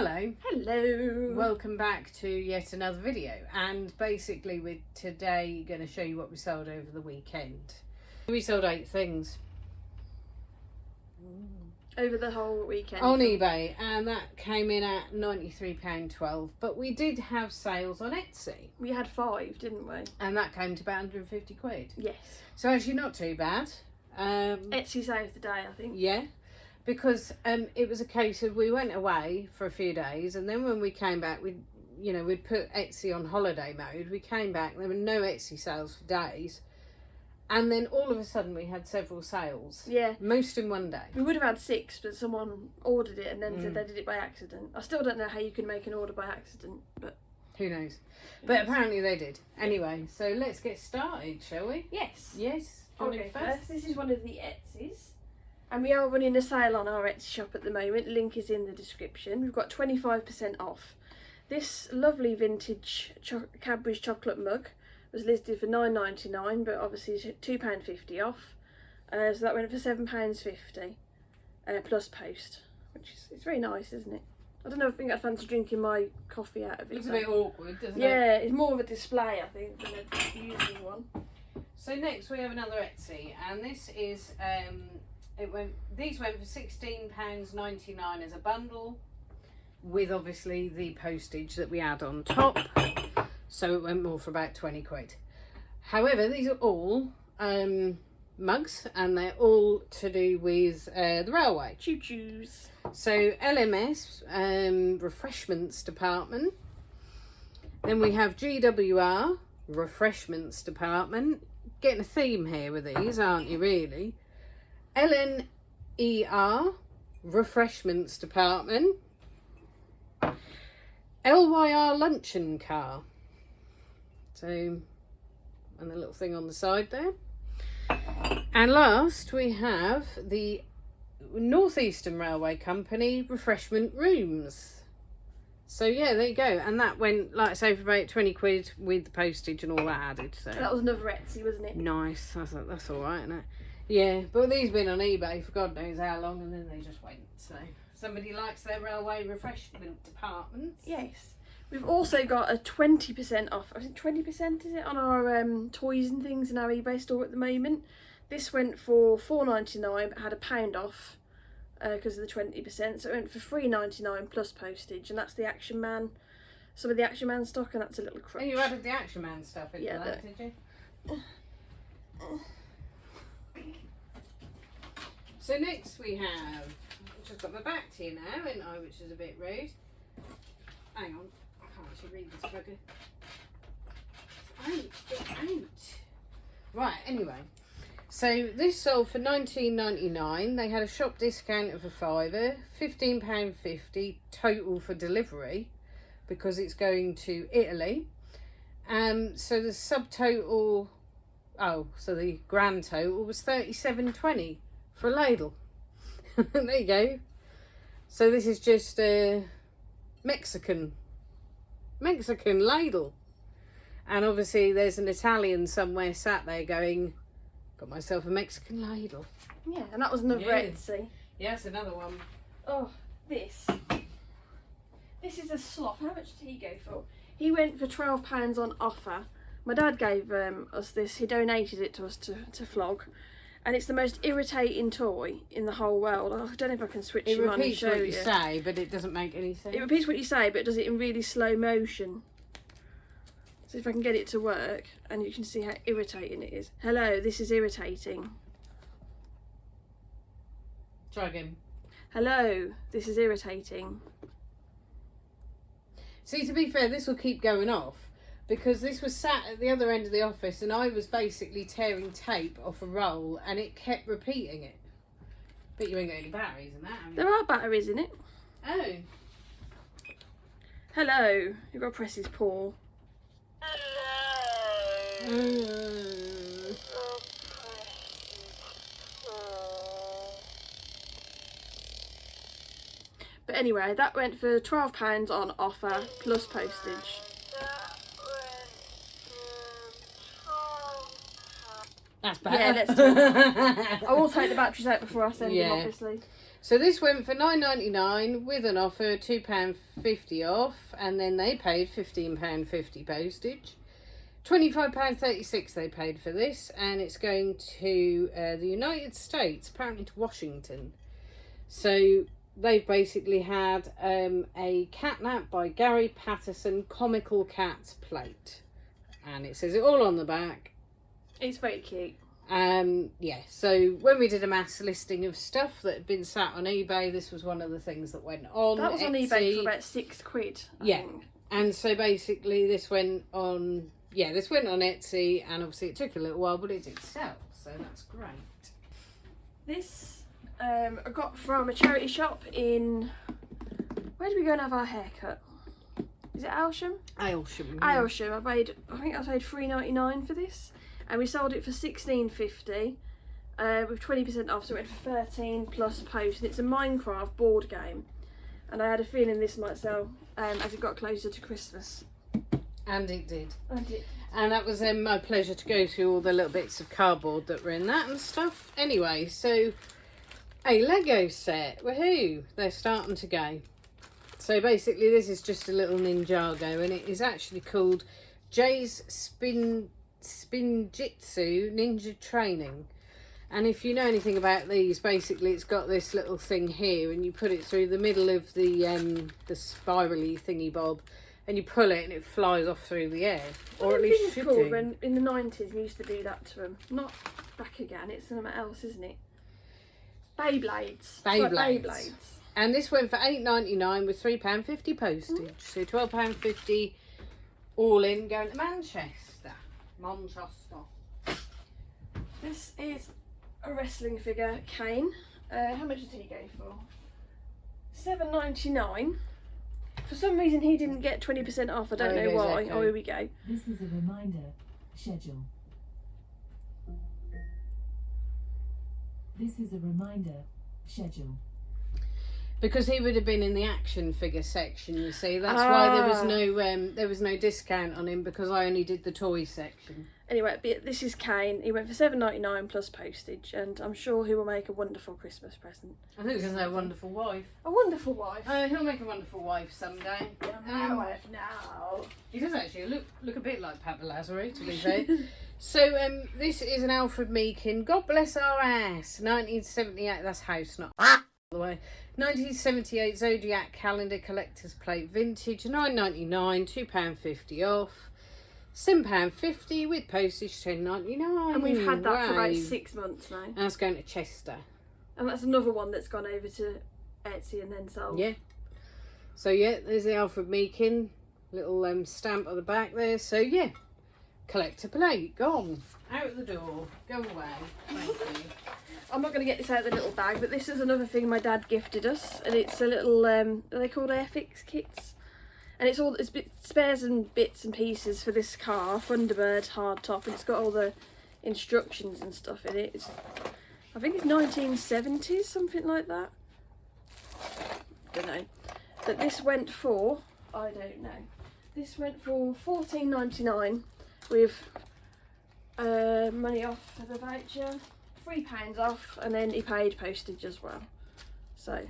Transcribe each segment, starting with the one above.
Hello. Hello. Welcome back to yet another video, and basically we're today going to show you what we sold over the weekend. We sold 8 things Over the whole weekend. on eBay, and that came in at £93.12, but we did have sales on Etsy. We had 5, didn't we? And that came to about 150 quid. Yes. So actually not too bad. Etsy saved the day, I think. Yeah. Because it was a case of we went away for a few days, and then when we came back, we'd put Etsy on holiday mode. We came back, there were no Etsy sales for days, and then all of a sudden we had several sales. Yeah. Most in one day. We would have had 6, but someone ordered it and then said they did it by accident. I still don't know how you can make an order by accident, but Who knows? But apparently they did. Anyway, so let's get started, shall we? yes. Yes. Do you want Okay, to go first, this is one of the Etsy's. And we are running a sale on our Etsy shop at the moment. Link is in the description. We've got 25% off. This lovely vintage Cadbury's chocolate mug was listed for $9.99, but obviously £2.50 off. So that went for £7.50 plus post, which is it's very nice, isn't it? I don't know. I think I'd fancy drinking my coffee out of it. Looks a bit awkward, doesn't it? Yeah, it's more of a display, I think, than a using one. So next we have another Etsy, and this is these went for £16.99 as a bundle, with obviously the postage that we add on top, so it went more for about 20 quid. However, these are all mugs, and they're all to do with the railway. Choo-choos. So LMS, refreshments department. Then we have GWR, refreshments department. Getting a theme here with these, aren't you, really? LNER, refreshments department. LYR luncheon car. So, and the little thing on the side there. And last we have the Northeastern Railway Company refreshment rooms. So yeah, there you go. And that went, like I say, for about 20 quid with the postage and all that added. So That was another Etsy, wasn't it? nice. That's all right, isn't it? Yeah, but these have been on eBay for God knows how long, and then they just went. So somebody likes their railway refreshment departments. Yes. We've also got a 20% off. I think 20% is it on our toys and things in our eBay store at the moment. This went for $4.99 but had a £1 off because of the 20%. So it went for $3.99 plus postage, and that's the Action Man. Some of the Action Man stock, and that's a little crutch. And you added the Action Man stuff into that, did you? So next we have, I've just got my back to you now, haven't I, which is a bit rude. Hang on, I can't actually read this bugger. It's out. Right, anyway. So this sold for $19.99. They had a shop discount of a £5, £15.50 total for delivery because it's going to Italy. So the subtotal, so the grand total was $37.20 for a ladle. There you go. So this is just a Mexican ladle. And obviously there's an Italian somewhere sat there going, got myself a Mexican ladle. Yeah, and that was another Etsy. Yeah, it's another one. Oh, this is a sloth. How much did he go for? He went for £12 on offer. My dad gave us this. He donated it to us to flog. And it's the most irritating toy in the whole world. I don't know if I can switch you on and show you. It repeats what you say, but it doesn't make any sense. It repeats what you say, but it does it in really slow motion. So if I can get it to work, and you can see how irritating it is. Hello, this is irritating. Try again. Hello, this is irritating. See, to be fair, this will keep going off because this was sat at the other end of the office and I was basically tearing tape off a roll and it kept repeating it. But you ain't got any batteries in that, have you? There are batteries in it. Oh. Hello, you've got to press his paw. But anyway, that went for £12 on offer plus postage. That's better. Yeah, let's do it. I will will take the batteries out before I send them, obviously. So this went for £9.99 with an offer £2.50 off, and then they paid £15.50 postage. £25.36 they paid for this, and it's going to the United States, apparently to Washington. So they've basically had a catnap by Gary Patterson comical cats plate, and it says it all on the back. It's very cute. Yeah, so when we did a mass listing of stuff that had been sat on eBay, this was one of the things that went on. That was on eBay for about £6, I think. And so basically this went on, this went on Etsy, and obviously it took a little while, but it did sell, so that's great. This I got from a charity shop in, where did we go and have our hair cut? Is it Aylsham? Aylsham. Aylsham. I paid £3.99 for this. And we sold it for $16.50 with 20% off, so it went for $13 plus post. And it's a Minecraft board game, and I had a feeling this might sell as it got closer to Christmas. And it did. And that was my pleasure to go through all the little bits of cardboard that were in that and stuff. Anyway, so a Lego set. Woohoo! They're starting to go. So basically, this is just a little Ninjago, and it is actually called Jay's Spinjitzu Ninja Training. And if you know anything about these, basically it's got this little thing here, and you put it through the middle of the spirally thingy bob, and you pull it and it flies off through the air, or at least should do. When in the 90s we used to do that to them. Not back again, it's something else, isn't it? Beyblades. Beyblades. And this went for £8.99 with £3.50 postage. So £12.50 all in, going to Manchester. This is a wrestling figure, Kane. How much did he go for? $7.99. For some reason he didn't get 20% off. I don't know why. Okay. Oh, here we go. This is a reminder. Schedule. This is a reminder. Schedule. Because he would have been in the action figure section, you see. That's why there was no discount on him, because I only did the toy section. Anyway, this is Kane. He went for $7.99 plus postage, and I'm sure he will make a wonderful Christmas present. I think he's going to say a wonderful wife. A wonderful wife. He'll make a wonderful wife someday. Wife now. He does actually look a bit like Papa Lazarus, to be fair. So this is an Alfred Meekin. God bless our ass. 1978. That's house, not by the way. 1978 Zodiac calendar collector's plate vintage. £9.99. £2.50 off. £7.50 with postage, £10.99. And we've had that for about 6 months now. And that's going to Chester. And that's another one that's gone over to Etsy and then sold. Yeah. So yeah, there's the Alfred Meekin little stamp on the back there. So yeah, collector plate gone out the door. Go away. Thank you. I'm not going to get this out of the little bag, but this is another thing my dad gifted us, and it's a little are they called Airfix kits? And it's spares and bits and pieces for this car, Thunderbird hardtop, and it's got all the instructions and stuff in it. I think it's 1970s, something like that. Don't know. But this went for, I don't know. This went for $14.99 with money off for the voucher, £3 off, and then he paid postage as well. So,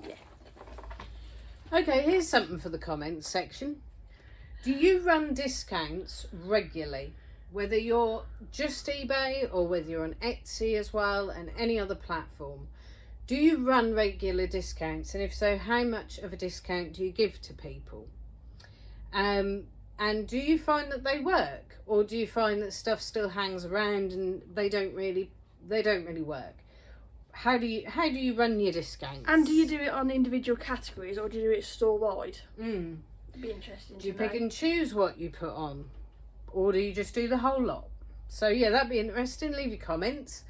yeah. Okay, here's something for the comments section. Do you run discounts regularly? Whether you're just eBay or whether you're on Etsy as well and any other platform. Do you run regular discounts? And if so, how much of a discount do you give to people? And do you find that they work? Or do you find that stuff still hangs around and they don't really work? How do you run your discounts? And do you do it on individual categories or do you do it store wide? It'd be interesting. Do you pick and choose what you put on, or do you just do the whole lot? So yeah, that'd be interesting. Leave your comments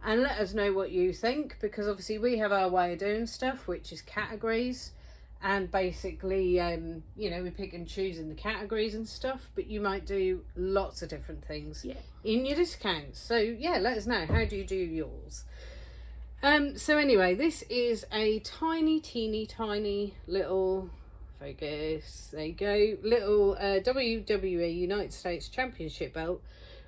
and let us know what you think, because obviously we have our way of doing stuff, which is categories, and basically we pick and choose in the categories and stuff, but you might do lots of different things in your discounts. So yeah, let us know, how do you do yours? So anyway, this is a teeny tiny little, focus, there you go, little WWE United States Championship belt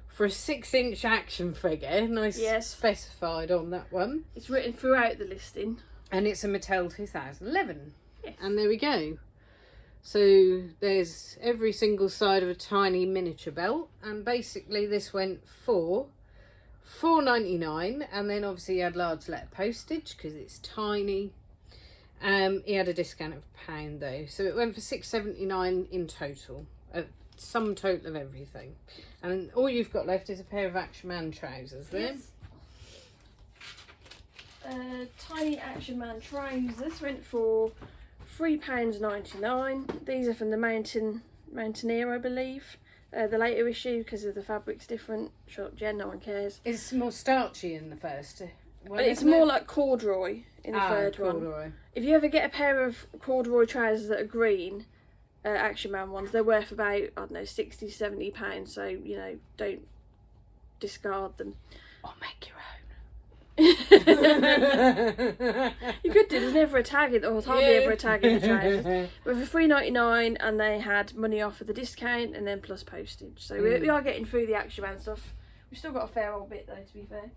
for a 6-inch action figure. Nice, Yes. specified on that one. It's written throughout the listing. And it's a Mattel 2011. Yes. And there we go. So there's every single side of a tiny miniature belt, and basically this went for $4.99, and then obviously he had large letter postage because it's tiny. He had a discount of £1 though, so it went for $6.79 in total. Sum total of everything, and all you've got left is a pair of Action Man trousers there. Yes. Tiny Action Man trousers went for £3.99. These are from the Mountaineer, I believe. The later issue, because of the fabric's different. Shut up, Jen, no one cares. It's more starchy in the first one. It's isn't more it? like corduroy in the third one. Corduroy. If you ever get a pair of corduroy trousers that are green, Action Man ones, they're worth about, I don't know, £60-70, so, you know, don't discard them. Or make your own. You could do, there's never a tag in, or hardly ever a tag in the trousers. But for $3.99, and they had money off of the discount and then plus postage. So we are getting through the Action Man stuff. We've still got a fair old bit though, to be fair.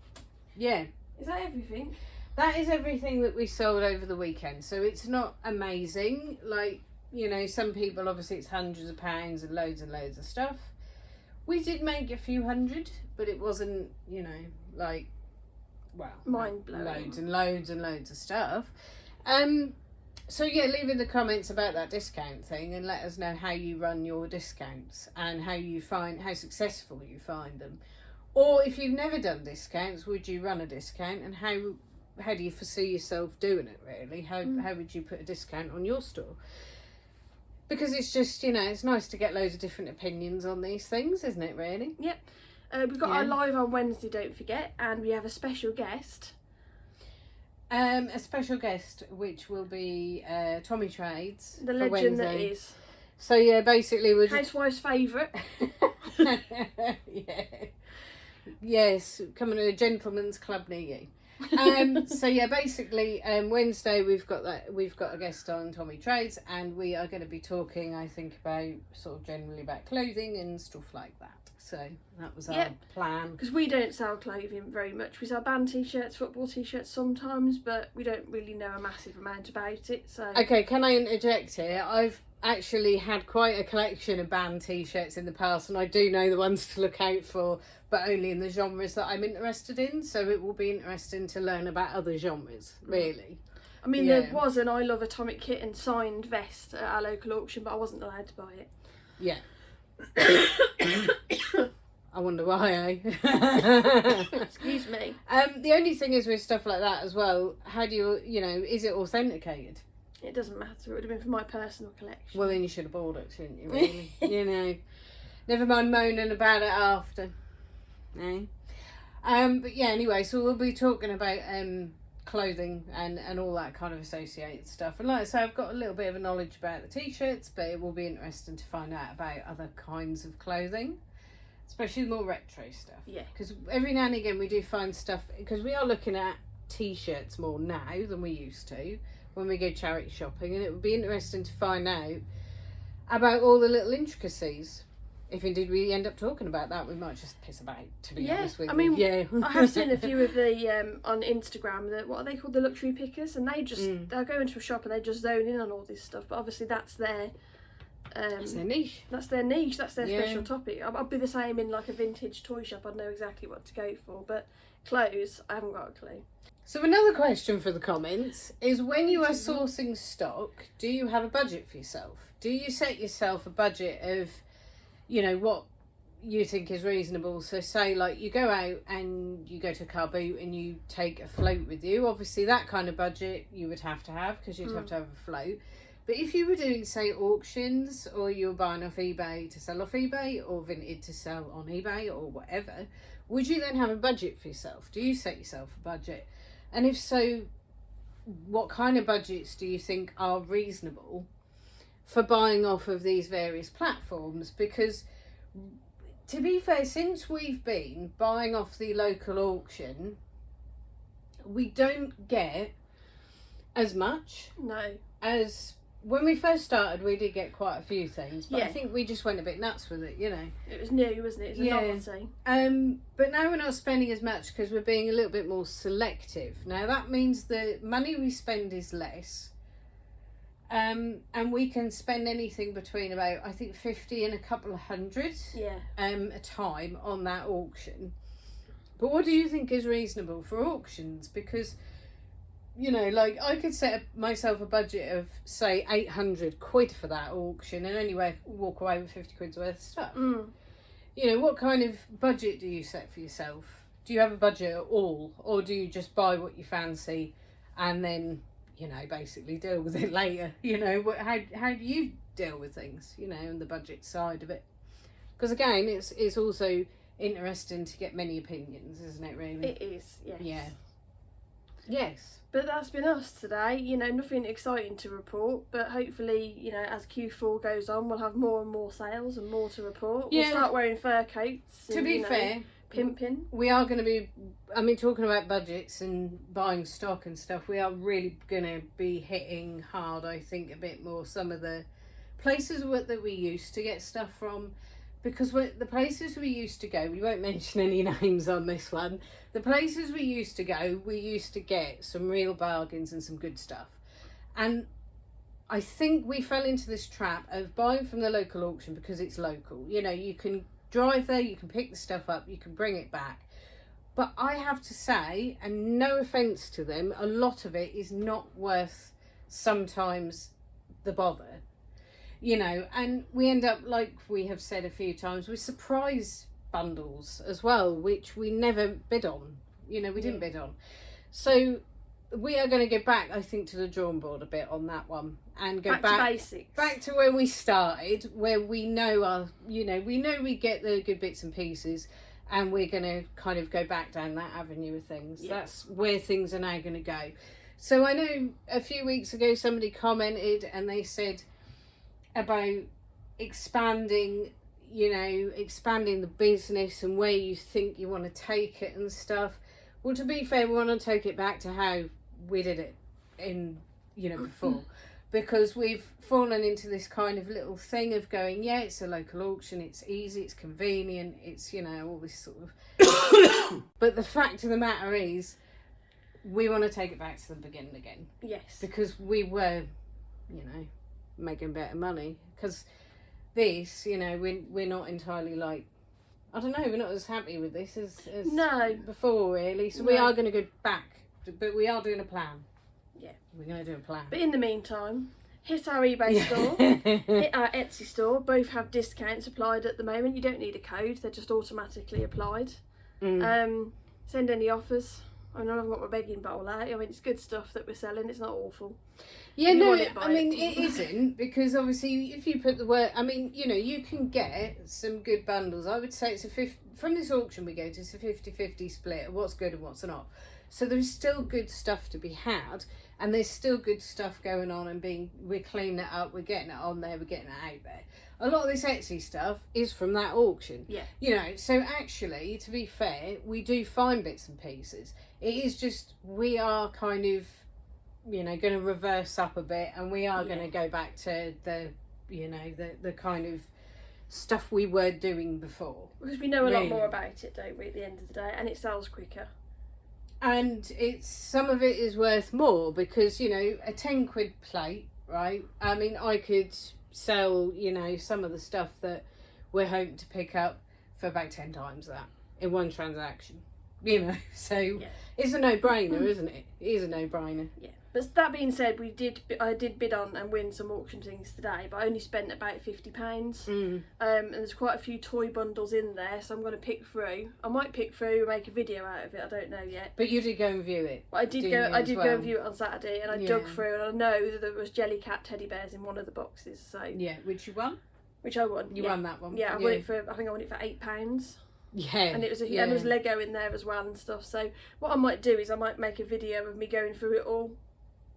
Yeah. Is that everything? That is everything that we sold over the weekend. So it's not amazing. Like, you know, some people, obviously it's hundreds of pounds and loads of stuff. We did make a few hundred, but it wasn't, you know, like, well, mind blowing. Loads and loads of stuff. So yeah, leave in the comments about that discount thing and let us know how you run your discounts and how successful you find them. Or if you've never done discounts, would you run a discount, and how do you foresee yourself doing it really? How would you put a discount on your store? Because it's just, you know, it's nice to get loads of different opinions on these things, isn't it really? Yep. We've got our live on Wednesday, don't forget, and we have a special guest. A special guest, which will be Tommy Trades. The for legend Wednesday. that is. So yeah, basically we're just... Housewife's favourite. Yeah. Yes, coming to a gentleman's club near you. So yeah, basically Wednesday we've got a guest on, Tommy Trades, and we are going to be talking, I think, about sort of generally about clothing and stuff like that. So that was our plan. Because we don't sell clothing very much. We sell band t-shirts, football t-shirts sometimes, but we don't really know a massive amount about it. So okay, can I interject here? I've actually had quite a collection of band t-shirts in the past, and I do know the ones to look out for, but only in the genres that I'm interested in. So it will be interesting to learn about other genres, really. I mean, there was an I Love Atomic Kitten signed vest at our local auction, but I wasn't allowed to buy it. Yeah. I wonder why, eh? Excuse me. The only thing is with stuff like that as well, how do you know, is it authenticated? It doesn't matter. It would have been for my personal collection. Well, then you should have bought it, shouldn't you, really? You know. Never mind moaning about it after. Eh? But yeah, anyway, so we'll be talking about clothing and all that kind of associated stuff. And like I say, I've got a little bit of a knowledge about the t-shirts, but it will be interesting to find out about other kinds of clothing, especially more retro stuff. Yeah. Because every now and again we do find stuff, because we are looking at t-shirts more now than we used to when we go charity shopping, and it would be interesting to find out about all the little intricacies. If indeed we end up talking about that, we might just piss about, to be honest with you. I mean, yeah. I have seen a few of the on Instagram, what are they called, the luxury pickers, and they just they'll go into a shop and they just zone in on all this stuff. But obviously that's their niche. That's their niche. That's their special topic. I'd be the same in like a vintage toy shop. I'd know exactly what to go for. But clothes, I haven't got a clue. So another question for the comments is, when you are sourcing stock, do you have a budget for yourself? Do you set yourself a budget of, you know, what you think is reasonable? So say like you go out and you go to a car boot and you take a float with you. Obviously that kind of budget you would have to have, because you'd have to have a float. But if you were doing, say, auctions, or you were buying off eBay to sell off eBay, or Vinted to sell on eBay, or whatever, would you then have a budget for yourself? Do you set yourself a budget? And if so, what kind of budgets do you think are reasonable for buying off of these various platforms? Because, to be fair, since we've been buying off the local auction, we don't get as much No. as when we first started, we did get quite a few things, but I Yeah. think we just went a bit nuts with it, you know. It was new, wasn't it? It was a Yeah. novelty. But now we're not spending as much because we're being a little bit more selective. Now that means the money we spend is less. And we can spend anything between about, I think, 50 and a couple of hundred Yeah. a time on that auction. But what do you think is reasonable for auctions? Because, you know, like, I could set myself a budget of, say, 800 quid for that auction and only walk away with 50 quid's worth of stuff. Mm. You know, what kind of budget do you set for yourself? Do you have a budget at all? Or do you just buy what you fancy and then, you know, basically deal with it later? You know, how do you deal with things, you know, and the budget side of it? Because, again, it's also interesting to get many opinions, isn't it, really? It is, yes. Yeah. Yes. But that's been us today. You know, nothing exciting to report, but hopefully, you know, as Q4 goes on, we'll have more and more sales and more to report. Yeah. We'll start wearing fur coats. To and, be you know, fair, pimping. we are going to be, I mean, talking about budgets and buying stock and stuff, we are really going to be hitting hard, I think, a bit more some of the places that we used to get stuff from. Because the places we used to go, we won't mention any names on this one, the places we used to go, we used to get some real bargains and some good stuff. And I think we fell into this trap of buying from the local auction because it's local. You know, you can drive there, you can pick the stuff up, you can bring it back. But I have to say, and no offence to them, a lot of it is not worth sometimes the bother. You know, and we end up, like we have said a few times, with surprise bundles as well, which we never bid on. You know, we didn't bid on. So we are going to go back, I think, to the drawing board a bit on that one and go back to basics. Back to where we started, where we know we get the good bits and pieces, and we're going to kind of go back down that avenue of things. Yeah. That's where things are now going to go. So I know a few weeks ago somebody commented and they said about expanding the business and where you think you want to take it and stuff. Well, to be fair, we want to take it back to how we did it in, you know, before. Because we've fallen into this kind of little thing of going, yeah, it's a local auction, it's easy, it's convenient, it's, you know, all this sort of... But the fact of the matter is, we want to take it back to the beginning again. Yes. Because we were, you know, making better money. Because this, you know, we're not entirely like, I don't know, we're not as happy with this as No. before, really. So we No. are going to go back, but we are doing a plan. Yeah. We're going to do a plan. But in the meantime, hit our eBay store, hit our Etsy store. Both have discounts applied at the moment. You don't need a code; they're just automatically applied. Send any offers. I mean, I haven't got my begging bowl out. I mean, it's good stuff that we're selling. It's not awful. Yeah, If you no, want it, buy I mean, it. it isn't, because obviously if you put the word, I mean, you know, you can get some good bundles. I would say it's from this auction we go to, it's a 50-50 split of what's good and what's not. So there's still good stuff to be had, and there's still good stuff going on, and we're cleaning it up, we're getting it on there, we're getting it out there. A lot of this Etsy stuff is from that auction. Yeah. You know, so actually, to be fair, we do find bits and pieces. It is just, we are kind of, you know, going to reverse up a bit, and we are going to go back to the, you know, the kind of stuff we were doing before. Because we know a lot Really. more about it, don't we, at the end of the day, and it sells quicker. And some of it is worth more, because, you know, a 10 quid plate, right? I mean, I could sell, you know, some of the stuff that we're hoping to pick up for about 10 times that in one transaction, you know. So it's a no-brainer, isn't it? It is a no-brainer. Yeah. But that being said, I did bid on and win some auction things today, but I only spent about £50. And there's quite a few toy bundles in there, so I'm going to pick through. I might pick through and make a video out of it. I don't know yet. But you did go and view it. But I did didn't go. you, I as did well? go and view it on Saturday, and I dug through, and I know that there was Jellycat teddy bears in one of the boxes. So Yeah, which you won. which I won. You won that one. Yeah, I won it for. I think I won it for £8. Yeah. And it was and there was Lego in there as well and stuff. So what I might do is I might make a video of me going through it all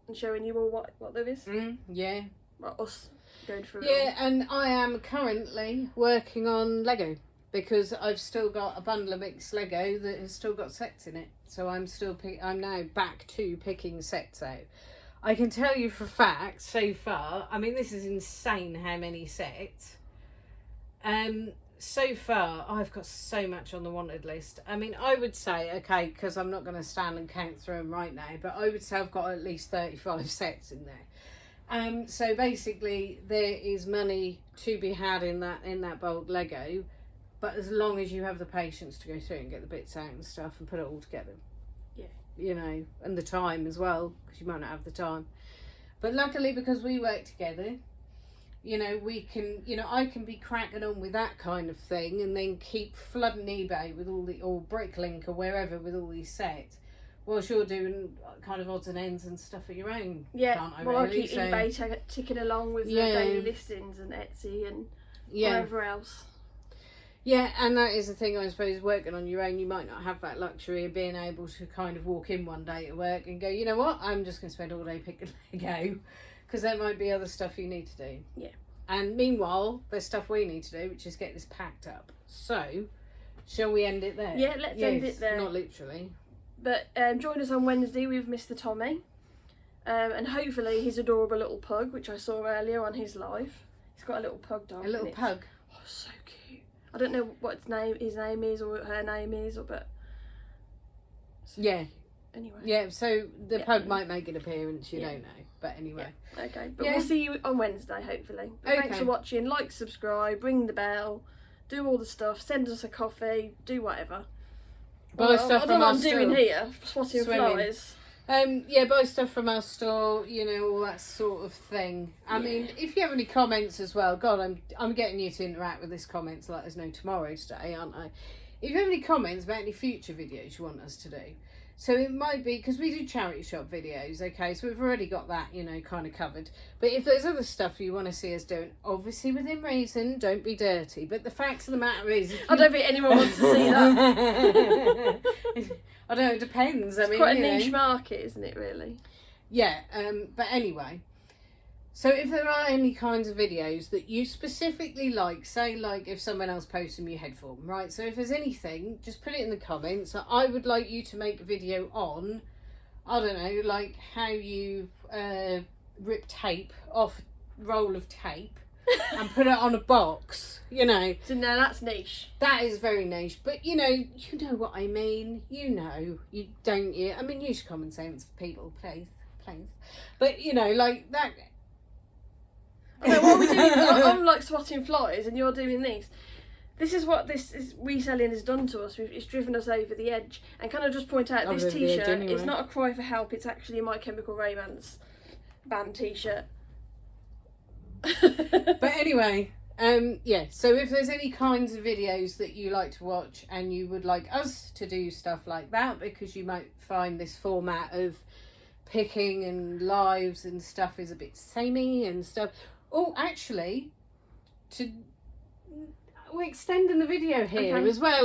and showing you all what there is. Yeah. Well, us going through it Yeah, and I am currently working on Lego, because I've still got a bundle of mixed Lego that has still got sets in it. So I'm now back to picking sets out. I can tell you for a fact, so far, I mean, this is insane how many sets. So far, I've got so much on the wanted list. I mean, I would say, okay, because I'm not going to stand and count through them right now, but I would say I've got at least 35 sets in there. So basically, there is money to be had in that bulk Lego, but as long as you have the patience to go through and get the bits out and stuff and put it all together. Yeah. You know, and the time as well, because you might not have the time. But luckily, because we work together, you know, we can, you know, I can be cracking on with that kind of thing and then keep flooding eBay with or Bricklink or wherever with all these sets, whilst you're doing kind of odds and ends and stuff of your own. Yeah, can't I, well, really? I keep eBay ticking along with the daily listings and Etsy and wherever else. Yeah, and that is the thing, I suppose, working on your own, you might not have that luxury of being able to kind of walk in one day to work and go, you know what, I'm just going to spend all day picking Lego, because there might be other stuff you need to do. Yeah. And meanwhile, there's stuff we need to do, which is get this packed up. So, shall we end it there? Yeah, let's end it there. Not literally. But join us on Wednesday with Mr. Tommy. And hopefully his adorable little pug, which I saw earlier on his live. He's got a little pug dog. A little pug? Oh, so cute. I don't know what his name is or her name is, but... So yeah. cute. Anyway. Yeah, so the pug might make an appearance, you don't know. But anyway. Yeah. Okay, but we'll see you on Wednesday, hopefully. But Okay. Thanks for watching. Like, subscribe, ring the bell, do all the stuff, send us a coffee, do whatever. Buy stuff I from don't know our what I'm doing here, swatting flowers. Yeah, buy stuff from our store, you know, all that sort of thing. I mean, if you have any comments as well, God, I'm getting you to interact with this comments, let us know tomorrow today, aren't I? If you have any comments about any future videos you want us to do, so it might be, because we do charity shop videos, okay, so we've already got that, you know, kind of covered. But if there's other stuff you want to see us doing, obviously within reason, don't be dirty. But the fact of the matter is... I don't think anyone wants to see that. I don't know, it depends. It's quite a niche market, isn't it, really? Yeah, but anyway. So if there are any kinds of videos that you specifically like, say like if someone else posts them, you head for them, right? So if there's anything, just put it in the comments. I would like you to make a video on, I don't know, like how you rip tape off a roll of tape and put it on a box, you know. So no, that's niche. That is very niche, but you know what I mean. You know, you don't you? I mean, use common sense, people, please. But you know, like that. Okay, what are we doing? I'm like swatting flies, and you're doing these. This is what this is reselling has done to us. It's driven us over the edge. And can I just point out, this T-shirt, anyway. It's not a cry for help. It's actually My Chemical Romance band T-shirt. But anyway, yeah. So if there's any kinds of videos that you like to watch, and you would like us to do stuff like that, because you might find this format of picking and lives and stuff is a bit samey and stuff. Oh, actually, we're extending the video here as well.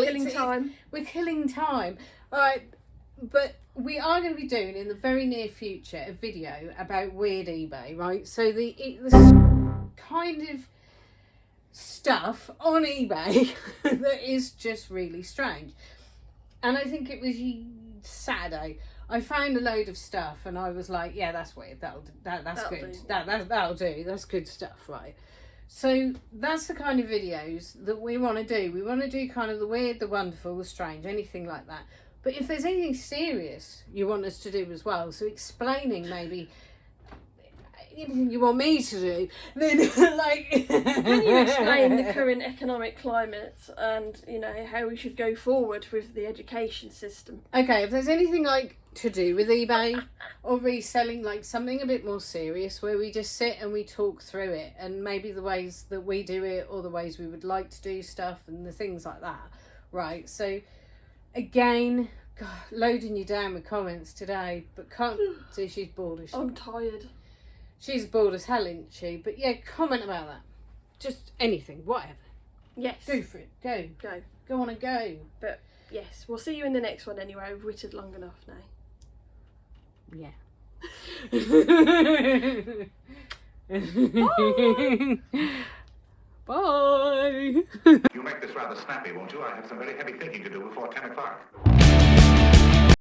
We're killing time. All right, but we are going to be doing in the very near future a video about weird eBay, right? So the kind of stuff on eBay that is just really strange. And I think it was Saturday. I found a load of stuff and I was like, yeah, that's weird. That's good. That'll do. That's good stuff, right? So that's the kind of videos that we want to do. We want to do kind of the weird, the wonderful, the strange, anything like that. But if there's anything serious you want us to do as well, so explaining maybe anything you want me to do, then like... Can you explain the current economic climate and, you know, how we should go forward with the education system? Okay, if there's anything like to do with eBay or reselling, like something a bit more serious where we just sit and we talk through it and maybe the ways that we do it or the ways we would like to do stuff and the things like that, right? So again, God, loading you down with comments today, but can't see she's bored as I'm tired. She's bored as hell, isn't she? But yeah, comment about that. Just anything, whatever. Yes. Go for it. Go. Go. Go on and go. But yes, we'll see you in the next one anyway. We've waited long enough now. Yeah. Bye. Bye. You'll make this rather snappy, won't you? I have some very heavy thinking to do before 10 o'clock.